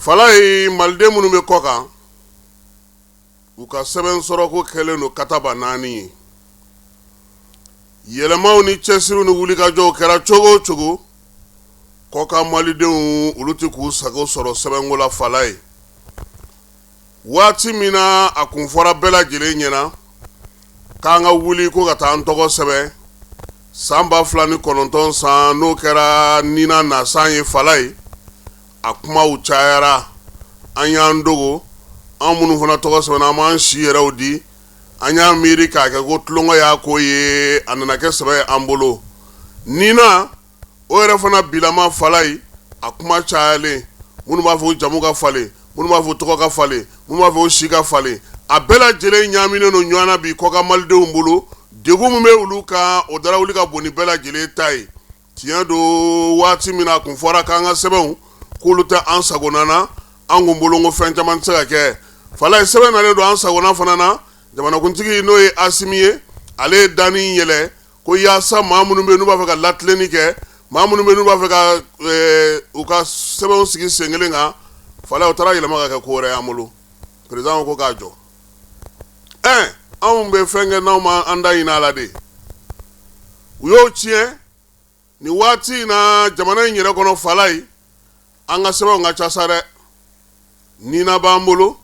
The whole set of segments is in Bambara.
Falai malde minnu bɛ kɔ kan u ka sɛbɛn sɔrɔ ko kɛlen don kataba 4 ye. Yɛlɛmaw ni cɛsiriw ni wulikajɔw kɛra cogo o cogo kɔ ka malidenw olu tɛ k'u sago sɔrɔ sɛbɛnko la Fala ye. Waati min na a kun fɔra bɛɛ lajɛlen ɲɛna k'an ka wuli ko ka taa an tɔgɔ sɛbɛn san 2009 san n'o kɛra Nina nasan ye Fala ye, a kumaw cayara, an y'an dogo, an minnu fana tɔgɔ sɛbɛnna an m'an si yɛrɛw di, an y'a miiri k'a kɛ ko tulonko y'a ko ye, a nana kɛ sɛbɛn ye an bolo. Nina o yɛrɛ fana bilama Fala ye, a kuma cayalen, minnu b'a fɔ jamu ka falen, minnu b'a fɔ tɔgɔ ka falen, minnu b'a fɔ si ka falen, a bɛɛ lajɛlen ɲaaminen don ɲɔgɔn na bi kɔ ka malidenw bolo. Degun min bɛ olu kan o dara wuli ka bon ni bɛɛ lajɛlen ta ye. Tiɲɛ don waati min na a kun fɔra k'an ka sɛbɛnw k'olu tɛ an sagona na, an kun bolo ko fɛn caman tɛ se ka kɛ. Fala ye sɛbɛn nalen don an sagona fana na, jamanakuntigi n'o ye Asimi ye, ale ye dani yɛlɛ ko yaasa maa minnu bɛ n'u b'a fɛ ka latilenni kɛ, maa minnu bɛ n'u b'a fɛ ka u ka sɛbɛnw sigi sen kelen kan, Fala o taara yɛlɛma ka kɛ ko wɛrɛ y'an bolo. Président ko k'a jɔ. Anw bɛ fɛn kɛ n'anw ma an da ɲini a la de. U y'o tiɲɛ ni waati in na jamana in yɛrɛ kɔnɔ Fala ye, an ka sɛbɛnw ka ca sa dɛ. Nina b'an bolo,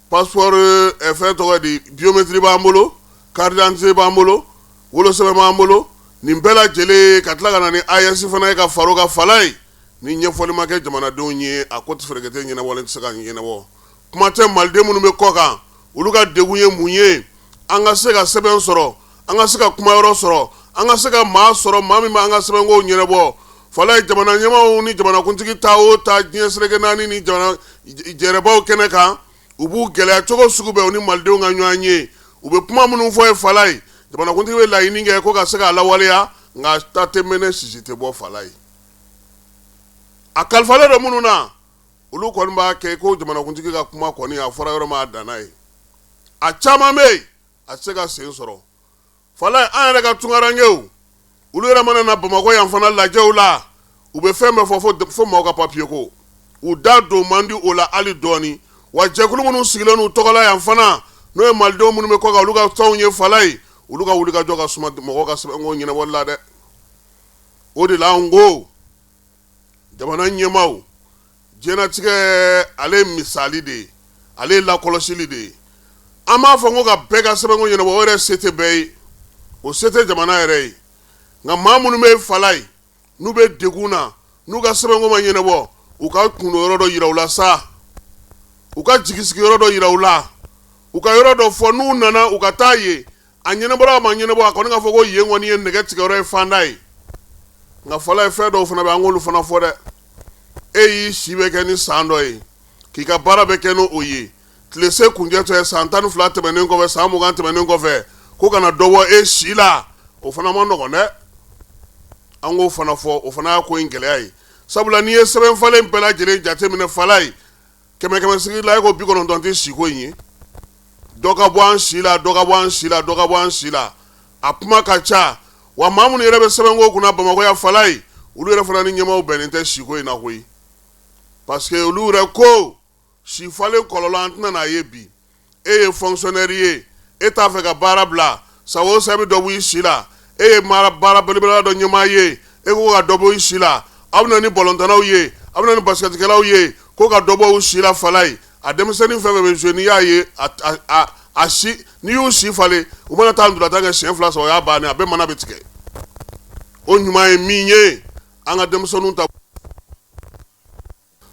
passeport fɛn tɔgɔ di biométrie b'an bolo, carte d'identité b'an bolo, wolosɛbɛn b'an bolo, nin bɛɛ lajɛlen ka tila ka na ni AES fana ye ka faro ka Fala ye, ni ɲɛfɔli ma kɛ jamanadenw ye a ko tɛ fɛrɛkɛtɛ ɲɛnabɔlen tɛ se ka ɲɛnabɔ. Kuma tɛ maliden minnu bɛ kɔ kan olu ka degun ye mun ye, an ka se ka sɛbɛn sɔrɔ, an ka se ka kumayɔrɔ sɔrɔ, an ka se ka maa sɔrɔ maa min b'an ka sɛbɛnkow ɲɛnabɔ. Fala ye jamana ɲɛmaaw ni jamanakuntigi ta o ta diɲɛ seleke naani ni jamana jɛrɛbaw kɛnɛ kan, u b'u gɛlɛya cogo sugu bɛɛ u ni malidenw ka ɲɔgɔn ye. U bɛ kuma minnu fɔ ye Fala ye, jamanakuntigi bɛ laɲini kɛ ko ka se k'a lawaleya, nka ta tɛ mɛnɛ sisi tɛ bɔ Fala ye. A kalifalen don minnu na olu kɔni b'a kɛ ko jamanakuntigi ka kuma kɔni a fɔra yɔrɔ ma a danna ye. A caman bɛ yen a tɛ se ka sen sɔrɔ. Fala ye an yɛrɛ ka tunkarankew, olu yɛrɛ mana na Bamakɔ yan fana lajɛw la, u bɛ fɛn bɛɛ fɔ fo maaw ka papier ko. U da don man di o la hali dɔɔni. Wa jɛkulu minnu sigilen n'u tɔgɔla yan fana n'o ye malidenw minnu bɛ kɔ kan olu ka tɔnw ye Fala ye, olu ka wulikajɔ ka suma mɔgɔw ka sɛbɛnko ɲɛnabɔli la dɛ. O de la an ko jamana ɲɛmaaw, diɲɛlatigɛ ale ye misali de ye, ale ye lakɔlɔsili de ye. An b'a fɔ ko ka bɛɛ ka sɛbɛnko ɲɛnabɔ o yɛrɛ se tɛ bɛɛ ye, o se tɛ jamana yɛrɛ ye. Nka maa minnu bɛ Fala ye n'u bɛ degun na n'u ka sɛbɛnko ma ɲɛnabɔ, u ka kundo yɔrɔ dɔ yira u la sa, u ka jigisigi yɔrɔ dɔ yira u la, u ka yɔrɔ dɔ fɔ n'u nana u ka taa ye, a ɲɛnabɔra a ma ɲɛnabɔ a kɔni ka fɔ ko yen kɔni ye nɛgɛ tigɛyɔrɔ ye fanda ye. Nka Fala ye fɛn dɔw fana bɛ an k'olu fana fɔ dɛ. E y'i si bɛ kɛ ni san dɔ ye, k'i ka baara bɛ kɛ n'o ye, tile se kunjɛtɔ ye san 12 tɛmɛnen kɔfɛ san 20 tɛmɛnen kɔfɛ ko kana dɔ bɔ e si la, o fana ma nɔgɔn dɛ. An k'o fana fɔ, o fana y'a ko in gɛlɛya ye. Sabula n'i ye sɛbɛn falen bɛɛ lajɛlen jateminɛ Fala ye, kɛmɛ sigi la e ko 90 tɛ si ko in ye. Dɔ ka bɔ an si la, dɔ ka bɔ an si la, dɔ ka bɔ an si la. A kuma ka ca, wa maa minnu yɛrɛ bɛ sɛbɛnko kunna Bamakɔ yan Fala ye, olu yɛrɛ fana ni ɲɛmaaw bɛnnen tɛ si ko in na koyi. Parce que olu yɛrɛ ko si falen kɔlɔlɔ an tɛna n'a ye bi. E ye fonctionnaire ye, e t'a fɛ ka baara bila, sa o sa bɛ dɔ bɔ i si la. E ye baara belebele dɔ ɲɛmaa ye, e ko ka dɔ bɔ i si la. Aw bɛ na ni ballontannaw ye, aw bɛ na ni basketikɛlaw ye, ko ka dɔ bɔ u si la Fala ye. A denmisɛnnin fɛn fɛn bɛ jouer n'i y'a ye a si n'i y'u si falen, u mana taa ndolatan kɛ siɲɛ 2 sɔrɔ o y'a bannen, a bɛɛ mana bɛ tigɛ. O ɲuman ye min ye an ka denmisɛnninw ta.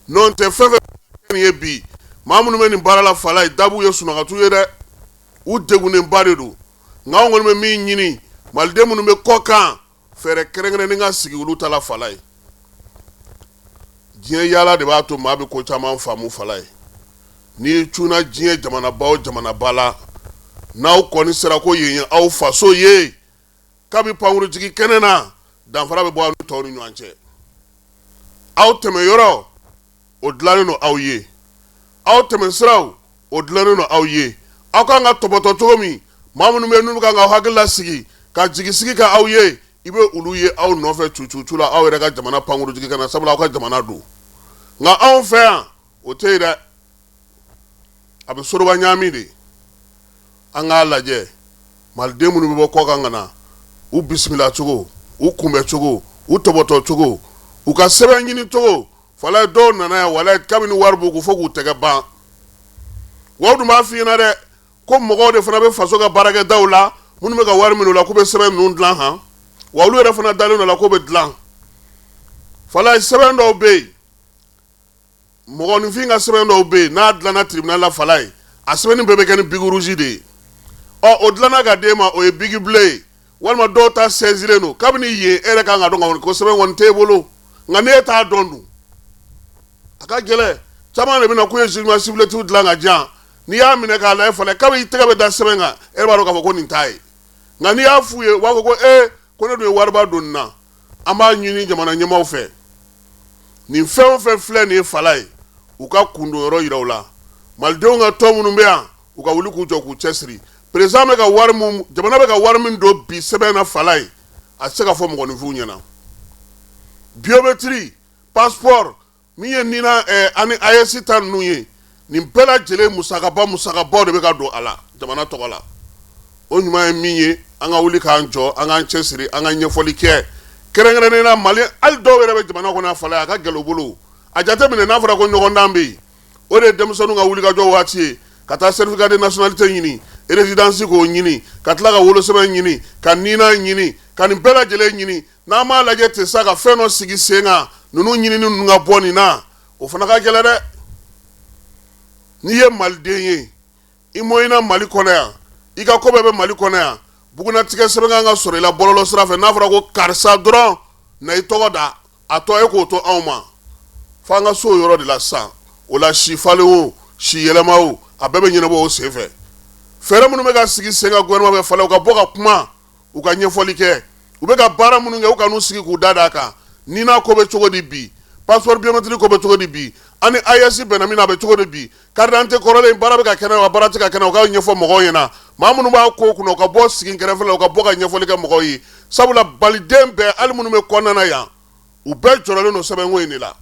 N'o tɛ fɛn fɛn ye bi, maa minnu bɛ nin baara la Fala ye dabu ye sunɔgɔtu ye dɛ, u degunnenba de don. Nka anw kɔni bɛ min ɲini maliden minnu bɛ kɔ kan, fɛɛrɛ kɛrɛnkɛrɛnnen ka sigi olu ta la Fala ye. Diɲɛ yaala de b'a to maa bɛ ko caman faamu Fala ye. N'i cunna diɲɛ jamanaba o jamanaba la, n'aw kɔni sera ko yen ye aw faso ye, kabi pankurutigi kɛnɛ na, danfara bɛ bɔ aw ni tɔw ni ɲɔgɔn cɛ. Aw tɛmɛyɔrɔ o dilannen don aw ye, aw tɛmɛsiraw o dilannen don aw ye. Aw kan ka tɔbɔtɔ cogo min, maa minnu bɛ n'olu kan ka hakili lasigi ka jigisigi kɛ aw ye, i bɛ olu ye aw nɔfɛ cucu la aw yɛrɛ ka jamana pankurutigi kana, sabula aw ka jamana don. Nka anw fɛ yan o tɛ yen dɛ a bɛ soroba ɲaami de an k'a lajɛ maliden minnu bɛ bɔ kɔkan ka na u bisimila cogo u kunbɛ cogo u tɔbɔtɔ cogo u ka sɛbɛn ɲini cogo falaye dɔw nana yan walaye kabini wari b'u kun fo k'u tɛgɛ ban wa dun b'a f'i ɲɛna dɛ ko mɔgɔw de fana bɛ faso ka baarakɛdaw la minnu bɛ ka wari minɛ u la k'u bɛ sɛbɛn ninnu dilan han wa olu yɛrɛ fana dalen don la k'u bɛ dilan falaye sɛbɛn dɔw bɛ yen mɔgɔninfin ka sɛbɛn dɔw bɛ yen n'a dilanna tribunal la falaye a sɛbɛnni bɛɛ bɛ kɛ ni bigi rouge de ye o dilanna ka d'e ma o ye bigi bleu ye walima dɔw ta saisiren don kabini yen e yɛrɛ kan ka dɔn ko sɛbɛn kɔni t'e bolo nka n'e t'a dɔn dun a ka gɛlɛn caman de bɛna k'u ye jugement supplétif dilan ka diyan n'i y'a minɛ k'a lajɛ falaye kabini i tɛgɛ bɛ da sɛbɛn kan e b'a dɔn k'a fɔ ko nin t'a ye nka n'i y'a f'u ye u b'a fɔ ko ko ne dun ye wariba don nin na an b'a ɲini jamana ɲɛmaaw fɛ nin fɛn o fɛn filɛ nin ye falaye u ka kundo yɔrɔ yira u la malidenw ka tɔn minnu bɛ yan u ka wuli k'u jɔ k'u cɛsiri président bɛ ka wari min jamana bɛ ka wari min don bi sɛbɛn na falaye a tɛ se ka fɔ mɔgɔninfinw ɲɛna biométrie passeport min ye nina ani AES ta ninnu ye nin bɛɛ lajɛlen musakabaw de bɛ ka don a la jamana tɔgɔ la o ɲuman ye min ye an ka wuli k'an jɔ an k'an cɛsiri an ka ɲɛfɔli kɛ kɛrɛnkɛrɛnnen na mali hali dɔw yɛrɛ bɛ jamana kɔnɔ a falaye a ka gɛlɛn u bolo a jateminɛ n'a fɔra ko ɲɔgɔndan bɛ yen o de ye denmisɛnninw ka wulikajɔ waati ye ka taa certificat de nationalité ɲini résidence k'o ɲini ka tila ka wolosɛbɛn ɲini ka nina ɲini ka nin bɛɛ lajɛlen ɲini n'an m'a lajɛ ten sa ka fɛn dɔ sigi sen kan ninnu ɲinini ninnu ka bɔ nin na o fana ka gɛlɛn dɛ n'i ye maliden ye i mɔyina mali kɔnɔ yan i ka ko bɛɛ bɛ mali kɔnɔ yan bugunatigɛ sɛbɛn kan ka sɔrɔ i la bɔlɔlɔ sira fɛ n'a fɔra ko karisa dɔrɔn na i tɔgɔ da a tɔ e k'o to anw ma f'an ka so o yɔrɔ de la sisan o la si falen o si yɛlɛma o a bɛɛ bɛ ɲɛnabɔ o sen fɛ fɛɛrɛ minnu bɛ ka sigi sen kan gouvernement bɛ falaye u ka bɔ ka kuma u ka ɲɛfɔli kɛ u bɛ ka baara minnu kɛ u ka n'u sigi k'u da d'a kan ni n'a ko bɛ cogo di bi passeport biométrique ko bɛ cogo di bi ani AES bɛnna min na a bɛ cogo di bi carte d'identité kɔrɔlen baara bɛ ka kɛnɛ wa baara tɛ ka kɛnɛ u ka ɲɛfɔ mɔgɔw ɲɛna maa minnu b'a ko kunna u ka bɔ sigi kɛrɛfɛ la u ka bɔ ka ɲɛfɔli kɛ mɔgɔw ye sabula baliden bɛɛ hali minnu bɛ kɔnɔna yan u bɛɛ jɔrɔlen don sɛbɛnko in de la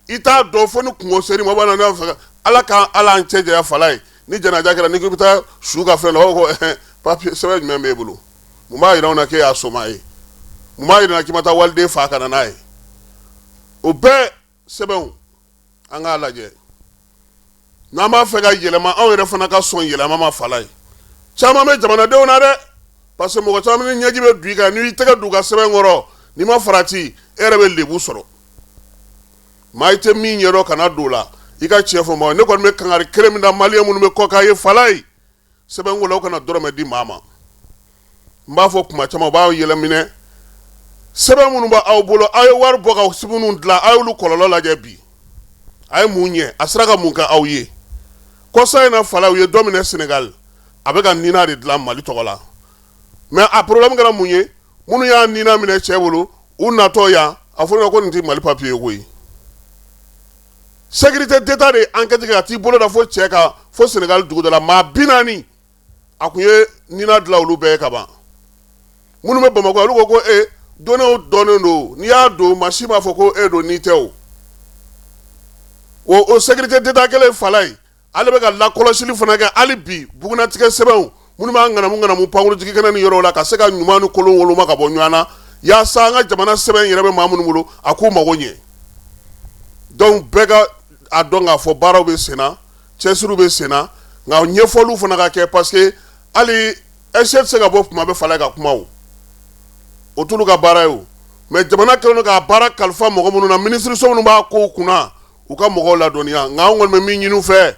i t'a dɔn fo ni kungo seri ma b'a la fɛ ala k'an ala an cɛ janya falaye ni janaja kɛra ni ko i bɛ taa su ka fɛn la o ko papier sɛbɛn jumɛn b'e bolo mun b'a yira anw na k'e y'a soma ye mun b'a yira k'i ma taa waliden fa ka na n'a ye o bɛɛ sɛbɛnw an k'a lajɛ n'an b'a fɛ ka yɛlɛma anw yɛrɛ fana ka sɔn yɛlɛma ma falaye caman bɛ jamanadenw na dɛ parce que mɔgɔ caman ni ɲɛji bɛ du i kan n'i tɛgɛ d'u ka sɛbɛn kɔrɔ n'i ma farati e yɛrɛ bɛ lebu sɔrɔ maa i tɛ min ɲɛdɔn kana don o la i ka tiɲɛ fɔ ma ne kɔni bɛ kangari kelen min da maliyɛn minnu bɛ kɔ k'a ye falaye sɛbɛnko la u kana dɔrɔmɛ di maa ma n b'a fɔ kuma caman u b'aw yɛlɛminɛ sɛbɛn minnu b'aw bolo aw ye wari bɔ ka sɛbɛnw dilan a y'olu kɔlɔlɔ lajɛ bi a ye mun ɲɛ a sera ka mun kɛ aw ye kɔsa in na falaye u ye dɔ minɛ Sénégal a bɛ ka nina de dilan Mali tɔgɔ la mais a problème kɛra mun ye minnu y'a nina minɛ cɛ bolo u natɔ yan a fɔra ko nin tɛ Mali papier ye koyi sécurité d'état de enquête kɛ ka t'i bolo da fo cɛ kan fo Sénégal dugu dɔ la maa 40 a kun ye nina dilan olu bɛɛ ye ka ban minnu bɛ Bamakɔ olu ko ko donnew dɔnnen don n'i y'a don maa si m'a fɔ ko don n'i tɛ o sécurité d'état kɛlen falaye ale bɛ ka lakɔlɔsili fana kɛ hali bi bugunatigɛ sɛbɛnw minnu b'a ŋanamu pankurutigi kɛnɛ ni yɔrɔw la ka se ka ɲuman ni kolon woloma ka bɔ ɲɔgɔn na yaasa an ka jamana sɛbɛn yɛrɛ bɛ maa minnu bolo a k'u mago ɲɛ donc bɛɛ ka a dɔn k'a fɔ baaraw bɛ sen na cɛsiriw bɛ sen na nka ɲɛfɔliw fana ka kɛ parce que hali ɛsɛ tɛ se ka bɔ kuma bɛ falaye ka kuma o t'olu ka baara ye o mais jamana kɛlen don k'a baara kalifa mɔgɔ minnu na minisiriso minnu b'a kow kunna u ka mɔgɔw ladɔnniya nka anw kɔni bɛ min ɲini u fɛ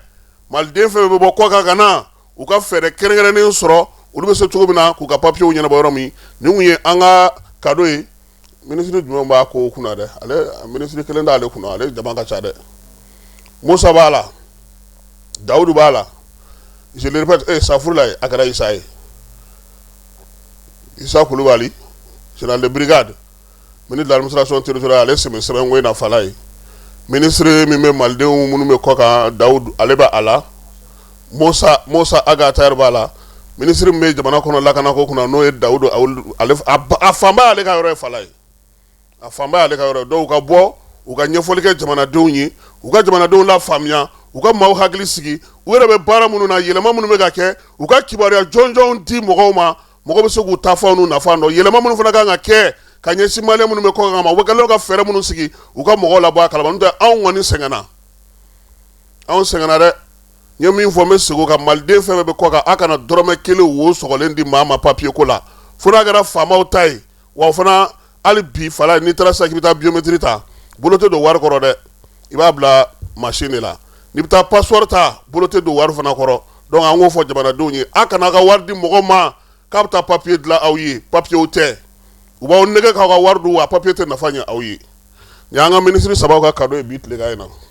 maliden fɛn bɛ bɔ kɔkan ka na u ka fɛɛrɛ kɛrɛnkɛrɛnnen sɔrɔ olu bɛ se cogo min na k'u ka papiyew ɲɛnabɔ yɔrɔ min nin kun ye an ka kado ye minisiri jumɛn b'a kow kunna dɛ ale minisiri kelen t'ale kunna ale jama ka ca dɛ Musa b'a la Dawudu b'a la je le répète Safurulaye a kɛra Isa ye Isa Kulubali général de brigade ministre de l'administration territoriale ale sɛbɛn sɛbɛnko in na falaye ministre min bɛ malidenw minnu bɛ kɔ kan Dawudu ale bɛ a la Musa Agatayɛri b'a la ministre min bɛ jamana kɔnɔ lakanako kunna n'o ye Dawudu ale a fanba y'ale ka yɔrɔ ye falaye a fanba y'ale ka yɔrɔ ye donc ka bɔ u ka ɲɛfɔli kɛ jamanadenw ye u ka jamanadenw la faamuya u ka maaw hakili sigi u yɛrɛ bɛ baara minnu na yɛlɛma minnu bɛ ka kɛ u ka kibaruya jɔnjɔnw di mɔgɔw ma mɔgɔ bɛ se k'u ta fɔ n'u nafa dɔn yɛlɛma minnu fana kan ka kɛ ka ɲɛsin maliyɛn minnu bɛ kɔkan ma u bɛ kɛlen ka fɛɛrɛ minnu sigi u ka mɔgɔw labɔ a kalama n'o tɛ anw kɔni sɛgɛnna dɛ n ye min fɔ n bɛ segin o kan maliden fɛn fɛn bɛ kɔkan a kana dɔrɔmɛ kelen wo sɔgɔlen di maa ma papiye ko la fo n'a kɛra faamaw ta ye wa fana hali bi fala n'i taara sisan k'i bɛ taa biométrie ta bolo tɛ don wari kɔrɔ dɛ i b'a bila machine de la n'i bɛ taa passeport ta bolo tɛ don wari fana kɔrɔ donc an k'o fɔ jamanadenw ye a kana ka wari di mɔgɔ ma k'a bɛ taa papiye dilan aw ye papiyew tɛ u b'aw nɛgɛ k'aw ka wari dun wa papiye tɛ nafa ɲɛ aw ye nin y'an ka minisiri sabaw ka cadeau ye bi tilegan in na.